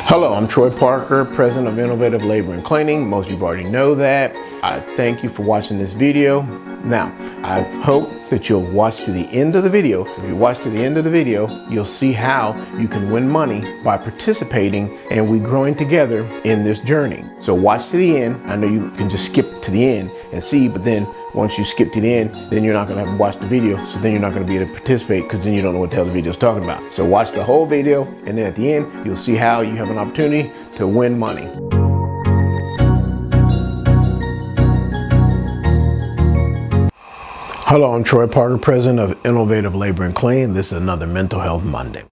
Hello, I'm Troy Parker, President of Innovative Labor and Cleaning. Most of you already know that. I thank you for watching this video. Now, I hope that you'll watch to the end of the video. If you watch to the end of the video, you'll see how you can win money by participating and we growing together in this journey. So watch to the end. I know you can just skip to the end and see, but then once you skip to the end, then you're not going to have to watch the video. So then you're not going to be able to participate because then you don't know what the hell the video is talking about. So watch the whole video, and then at the end, you'll see how you have an opportunity to win money. Hello, I'm Troy Parker, President of Innovative Labor and Cleaning. This is another Mental Health Monday.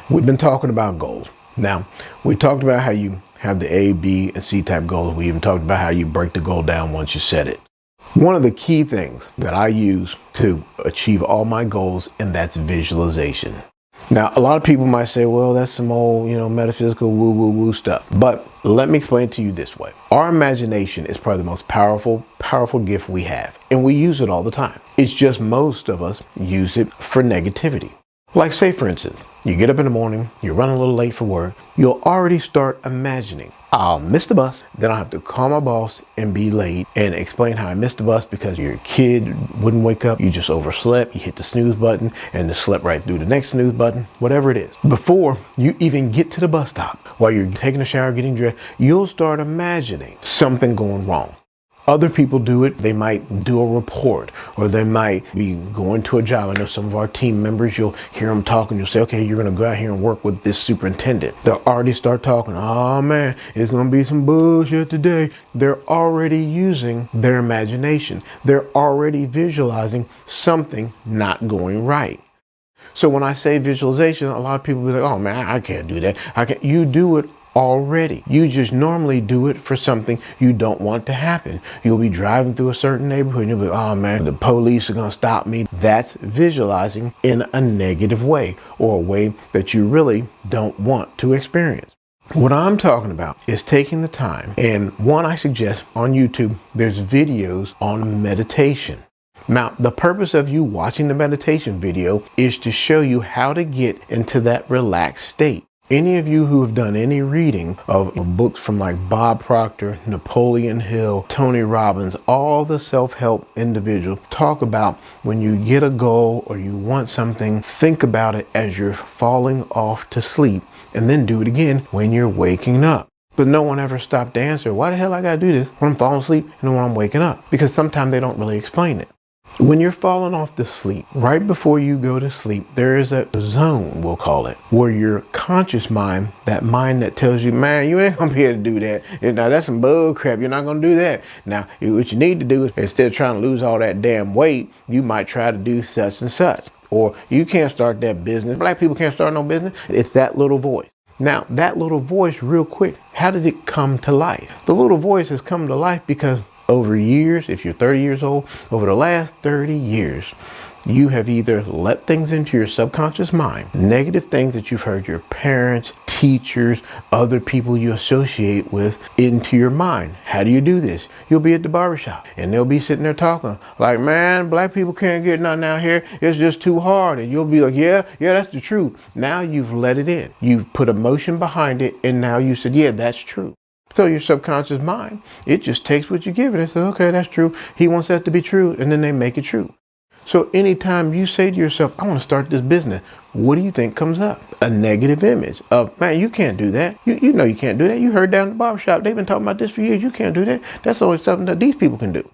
We've been talking about goals. Now, we talked about how you have the A, B, and C type goals. We even talked about how you break the goal down once you set it. One of the key things that I use to achieve all my goals, and that's visualization. Now, a lot of people might say, well, that's some old, metaphysical woo stuff. But let me explain it to you this way. Our imagination is probably the most powerful gift we have, and we use it all the time. It's just most of us use it for negativity. Like say, for instance, you get up in the morning, you're running a little late for work, you'll already start imagining, I'll miss the bus, then I'll have to call my boss and be late and explain how I missed the bus because your kid wouldn't wake up, you just overslept, you hit the snooze button and then slept right through the next snooze button, whatever it is. Before you even get to the bus stop, while you're taking a shower, getting dressed, you'll start imagining something going wrong. Other people do it. They might do a report or they might be going to a job. I know some of our team members, you'll hear them talking. You'll say, okay, you're going to go out here and work with this superintendent. They'll already start talking. Oh man, it's going to be some bullshit today. They're already using their imagination. They're already visualizing something not going right. So when I say visualization, a lot of people will be like, oh man, I can't do that. You do it already. You just normally do it for something you don't want to happen. You'll be driving through a certain neighborhood and you'll be, oh man, the police are going to stop me. That's visualizing in a negative way, or a way that you really don't want to experience. What I'm talking about is taking the time, and one I suggest on YouTube, there's videos on meditation. Now, the purpose of you watching the meditation video is to show you how to get into that relaxed state. Any of you who have done any reading of books from like Bob Proctor, Napoleon Hill, Tony Robbins, all the self-help individuals talk about when you get a goal or you want something, think about it as you're falling off to sleep and then do it again when you're waking up. But no one ever stopped to answer, why the hell I gotta do this when I'm falling asleep and when I'm waking up? Because sometimes they don't really explain it. When you're falling off to sleep, right before you go to sleep, there is a zone, we'll call it, where your conscious mind, that mind that tells you, man, you ain't gonna be able to do that. Now that's some bull crap. You're not gonna do that. Now, what you need to do is, instead of trying to lose all that damn weight, you might try to do such and such. Or you can't start that business. Black people can't start no business. It's that little voice. Now, that little voice, real quick, how did it come to life? The little voice has come to life because over years, if you're 30 years old, over the last 30 years, you have either let things into your subconscious mind, negative things that you've heard your parents, teachers, other people you associate with, into your mind. How do you do this? You'll be at the barbershop and they'll be sitting there talking like, man, black people can't get nothing out here. It's just too hard. And you'll be like, yeah, that's the truth. Now you've let it in. You've put emotion behind it. And now you said, yeah, that's true. So your subconscious mind, it just takes what you give it and says, okay, that's true. He wants that to be true. And then they make it true. So anytime you say to yourself, I want to start this business, what do you think comes up? A negative image of, man, you can't do that. You know you can't do that. You heard down at the barbershop, they've been talking about this for years. You can't do that. That's only something that these people can do.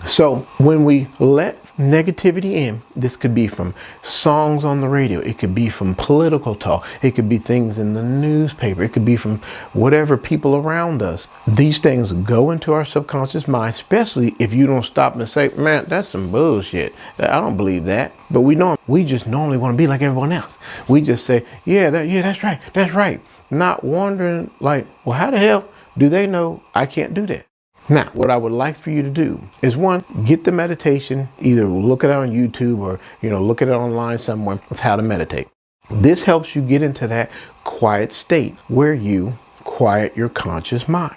So when we let negativity in, this could be from songs on the radio. It could be from political talk. It could be things in the newspaper. It could be from whatever people around us. These things go into our subconscious mind, especially if you don't stop and say, man, that's some bullshit. I don't believe that. But we just normally want to be like everyone else. We just say, yeah, that's right. That's right. Not wondering like, well, how the hell do they know I can't do that? Now, what I would like for you to do is, one, get the meditation, either look it out on YouTube or, look at it online somewhere with how to meditate. This helps you get into that quiet state where you quiet your conscious mind.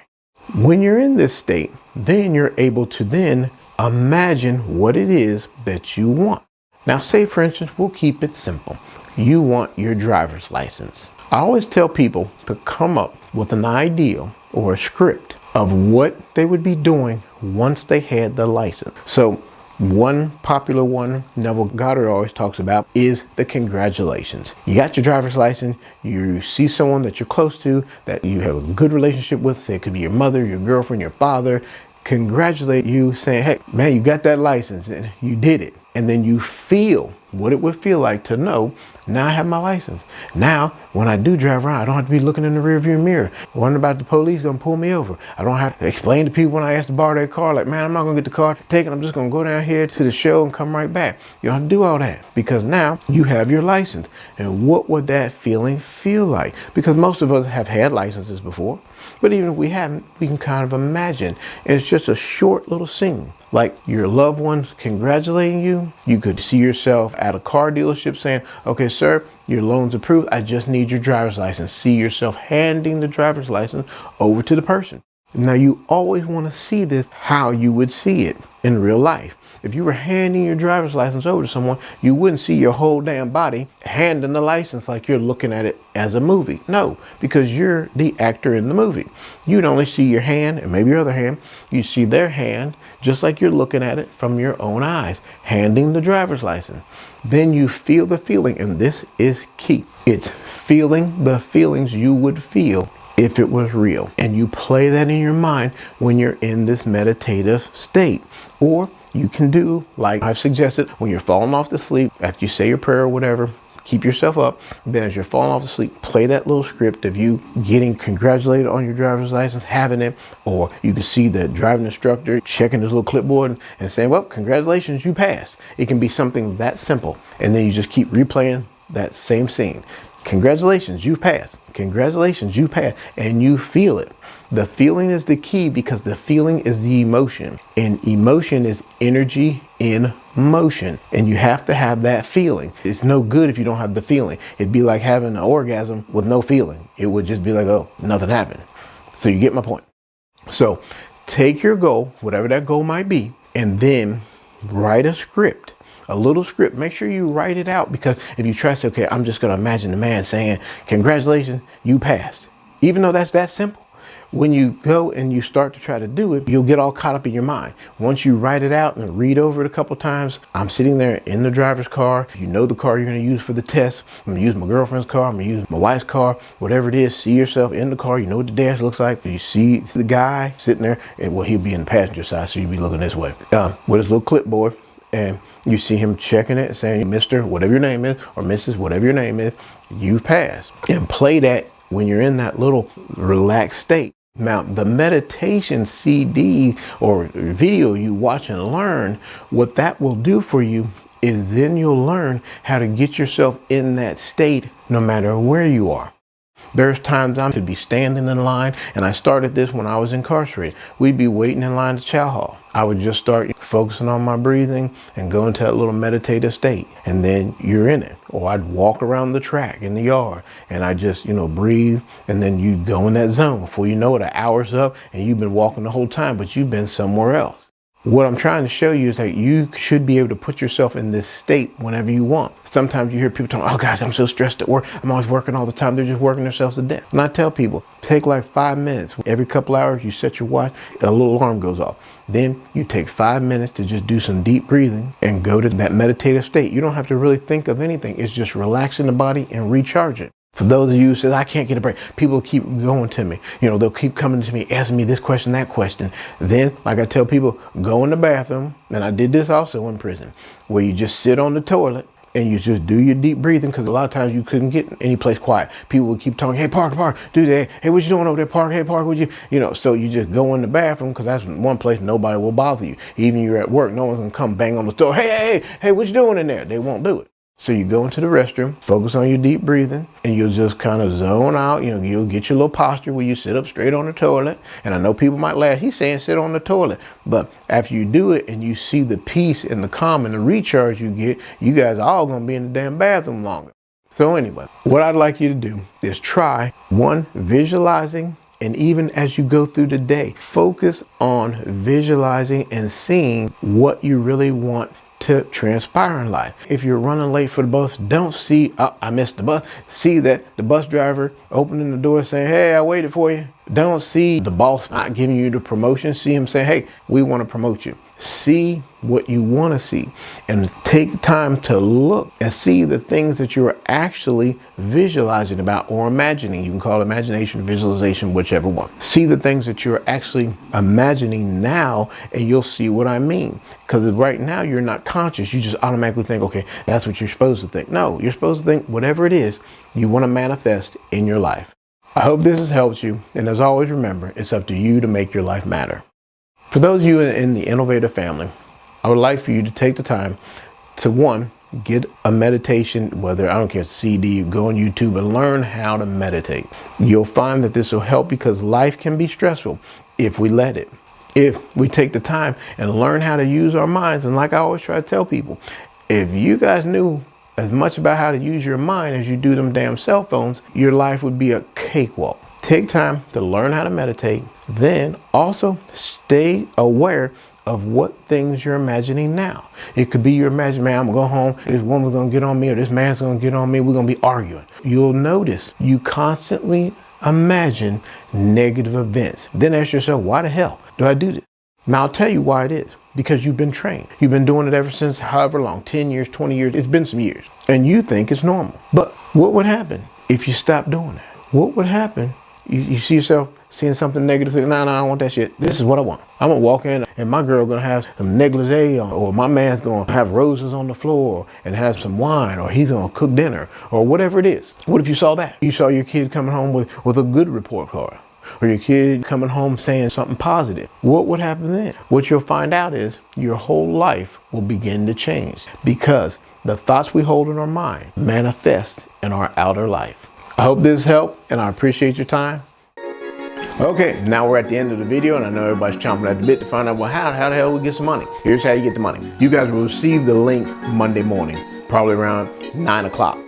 When you're in this state, then you're able to then imagine what it is that you want. Now, say, for instance, we'll keep it simple. You want your driver's license. I always tell people to come up with an idea or a script of what they would be doing once they had the license. So one popular one Neville Goddard always talks about is the congratulations. You got your driver's license, you see someone that you're close to, that you have a good relationship with, say it could be your mother, your girlfriend, your father, congratulate you saying, hey man, you got that license and you did it. And then you feel what it would feel like to know, now I have my license. Now, when I do drive around, I don't have to be looking in the rearview mirror, wondering about the police gonna pull me over. I don't have to explain to people when I ask to borrow their car, like, man, I'm not gonna get the car taken. I'm just gonna go down here to the show and come right back. You don't have to do all that because now you have your license. And what would that feeling feel like? Because most of us have had licenses before, but even if we haven't, we can kind of imagine. And it's just a short little scene. Like your loved ones congratulating you. You could see yourself at a car dealership saying, okay, sir, your loan's approved. I just need your driver's license. See yourself handing the driver's license over to the person. Now you always want to see this how you would see it in real life. If you were handing your driver's license over to someone, you wouldn't see your whole damn body handing the license like you're looking at it as a movie. No, because you're the actor in the movie. You'd only see your hand and maybe your other hand. You see their hand just like you're looking at it from your own eyes, handing the driver's license. Then you feel the feeling, and this is key. It's feeling the feelings you would feel if it was real. And you play that in your mind when you're in this meditative state. Or you can do like I've suggested, when you're falling off to sleep, after you say your prayer or whatever, keep yourself up. Then as you're falling off to sleep, play that little script of you getting congratulated on your driver's license, having it, or you can see the driving instructor checking his little clipboard and saying, well, congratulations, you passed. It can be something that simple. And then you just keep replaying that same scene. Congratulations, you passed. Congratulations, you passed. And you feel it. The feeling is the key because the feeling is the emotion. And emotion is energy in motion. And you have to have that feeling. It's no good if you don't have the feeling. It'd be like having an orgasm with no feeling. It would just be like, oh, nothing happened. So you get my point. So take your goal, whatever that goal might be, and then write a script. A little script. Make sure you write it out, because if you try to say, okay, I'm just going to imagine the man saying, congratulations, you passed. Even though that's that simple, when you go and you start to try to do it, you'll get all caught up in your mind. Once you write it out and read over it a couple times, I'm sitting there in the driver's car. You know the car you're going to use for the test. I'm going to use my girlfriend's car. I'm going to use my wife's car, whatever it is. See yourself in the car. You know what the dash looks like. You see the guy sitting there, and well, he'll be in the passenger side, so you'll be looking this way with his little clipboard. And you see him checking it, saying, Mr. whatever your name is, or Mrs. whatever your name is, you've passed. And play that when you're in that little relaxed state. Now, the meditation CD or video you watch and learn, what that will do for you is then you'll learn how to get yourself in that state no matter where you are. There's times I could be standing in line, and I started this when I was incarcerated. We'd be waiting in line to chow hall. I would just start focusing on my breathing and go into that little meditative state, and then you're in it. Or I'd walk around the track in the yard, and I just, breathe, and then you go in that zone. Before you know it, an hour's up, and you've been walking the whole time, but you've been somewhere else. What I'm trying to show you is that you should be able to put yourself in this state whenever you want. Sometimes you hear people talking, oh gosh, I'm so stressed at work. I'm always working all the time. They're just working themselves to death. And I tell people, take like 5 minutes. Every couple hours, you set your watch, a little alarm goes off. Then you take 5 minutes to just do some deep breathing and go to that meditative state. You don't have to really think of anything. It's just relaxing the body and recharging. For those of you who say, I can't get a break, people keep going to me. They'll keep coming to me, asking me this question, that question. Then, like I tell people, go in the bathroom, and I did this also in prison, where you just sit on the toilet and you just do your deep breathing, because a lot of times you couldn't get any place quiet. People would keep talking, hey, Parker, do that. Hey, what you doing over there, Parker? Hey, Parker, so you just go in the bathroom, because that's one place nobody will bother you. Even you're at work, no one's going to come bang on the door. Hey, what you doing in there? They won't do it. So you go into the restroom, focus on your deep breathing, and you'll just kind of zone out. You'll get your little posture where you sit up straight on the toilet. And I know people might laugh, he's saying sit on the toilet. But after you do it and you see the peace and the calm and the recharge you get, you guys are all going to be in the damn bathroom longer. So anyway, what I'd like you to do is try visualizing. And even as you go through the day, focus on visualizing and seeing what you really want to transpire in life. If you're running late for the bus, don't see, oh, I missed the bus. See that the bus driver opening the door saying, hey, I waited for you. Don't see the boss not giving you the promotion. See him say, hey, we want to promote you. See what you want to see and take time to look and see the things that you're actually visualizing about or imagining. You can call it imagination, visualization, whichever one. See the things that you're actually imagining now, and you'll see what I mean. Because right now you're not conscious. You just automatically think, okay, that's what you're supposed to think. No, you're supposed to think whatever it is you want to manifest in your life. I hope this has helped you. And as always, remember, it's up to you to make your life matter. For those of you in the innovative family, I would like for you to take the time to, one, get a meditation, whether, I don't care, CD, go on YouTube and learn how to meditate. You'll find that this will help because life can be stressful if we let it. If we take the time and learn how to use our minds, and like I always try to tell people, if you guys knew as much about how to use your mind as you do them damn cell phones, your life would be a cakewalk. Take time to learn how to meditate. Then also stay aware of what things you're imagining now. It could be you're imagining, man, I'm gonna go home, this woman's gonna get on me, or this man's gonna get on me, we're gonna be arguing. You'll notice you constantly imagine negative events. Then ask yourself, why the hell do I do this? Now I'll tell you why it is. Because you've been trained. You've been doing it ever since however long, 10 years, 20 years, it's been some years. And you think it's normal. But what would happen if you stopped doing that? What would happen? You see yourself seeing something negative, no, I don't want that shit. This is what I want. I'm gonna walk in and my girl gonna have some negligee on, or my man's gonna have roses on the floor and have some wine, or he's gonna cook dinner, or whatever it is. What if you saw that? You saw your kid coming home with a good report card, or your kid coming home saying something positive. What would happen then? What you'll find out is your whole life will begin to change, because the thoughts we hold in our mind manifest in our outer life. I hope this helped, and I appreciate your time. Okay, now we're at the end of the video, and I know everybody's chomping at the bit to find out, well, how the hell we get some money? Here's how you get the money. You guys will receive the link Monday morning, probably around 9 o'clock.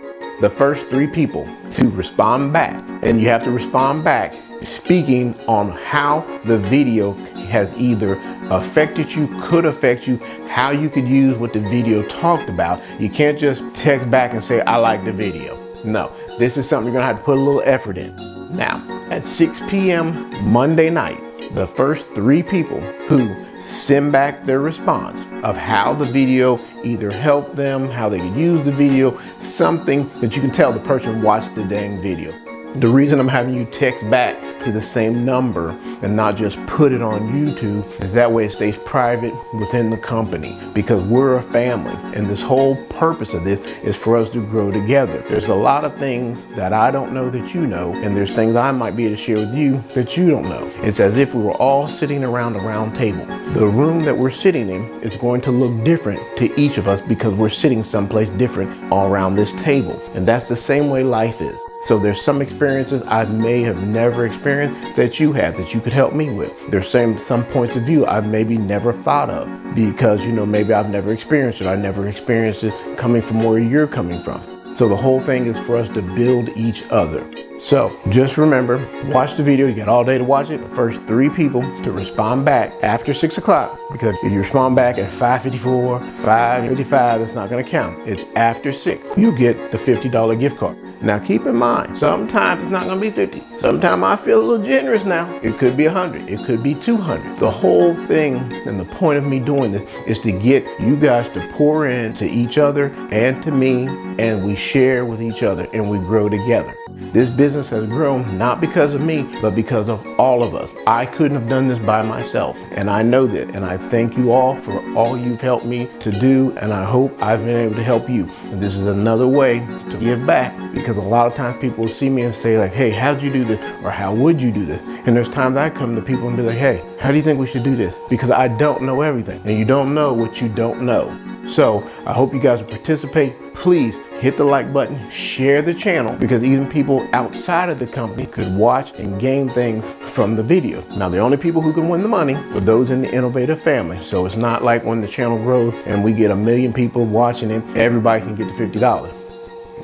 The first 3 people to respond back, and you have to respond back speaking on how the video has either affected you, could affect you, how you could use what the video talked about. You can't just text back and say, I like the video. No, this is something you're gonna have to put a little effort in. Now, at 6 p.m. Monday night, the first 3 people who send back their response of how the video either helped them, how they could use the video, something that you can tell the person watched the dang video. The reason I'm having you text back to the same number and not just put it on YouTube is that way it stays private within the company, because we're a family, and this whole purpose of this is for us to grow together. There's a lot of things that I don't know that you know, and there's things I might be able to share with you that you don't know. It's as if we were all sitting around a round table. The room that we're sitting in is going to look different to each of us because we're sitting someplace different all around this table. And that's the same way life is. So there's some experiences I may have never experienced that you have, that you could help me with. There's some points of view I've maybe never thought of because, maybe I've never experienced it. I never experienced it coming from where you're coming from. So the whole thing is for us to build each other. So just remember, watch the video. You got all day to watch it. The first 3 people to respond back after 6 o'clock, because if you respond back at 5:54, 5:55, that's not gonna count. It's after 6. You get the $50 gift card. Now keep in mind, sometimes it's not gonna be 50. Sometimes I feel a little generous now. It could be 100, it could be 200. The whole thing and the point of me doing this is to get you guys to pour into each other and to me, and we share with each other and we grow together. This business has grown not because of me, but because of all of us. I couldn't have done this by myself, and I know that, and I thank you all for all you've helped me to do, and I hope I've been able to help you. And this is another way to give back, because a lot of times people will see me and say like, hey, how'd you do this? Or how would you do this? And there's times I come to people and be like, hey, how do you think we should do this? Because I don't know everything, and you don't know what you don't know. So I hope you guys will participate. Please hit the like button, share the channel, because even people outside of the company could watch and gain things from the video. Now, the only people who can win the money are those in the innovative family. So it's not like when the channel grows and we get 1 million people watching it, everybody can get the $50.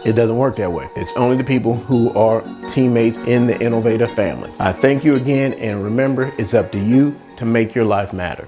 It doesn't work that way. It's only the people who are teammates in the innovative family. I thank you again, and remember, it's up to you to make your life matter.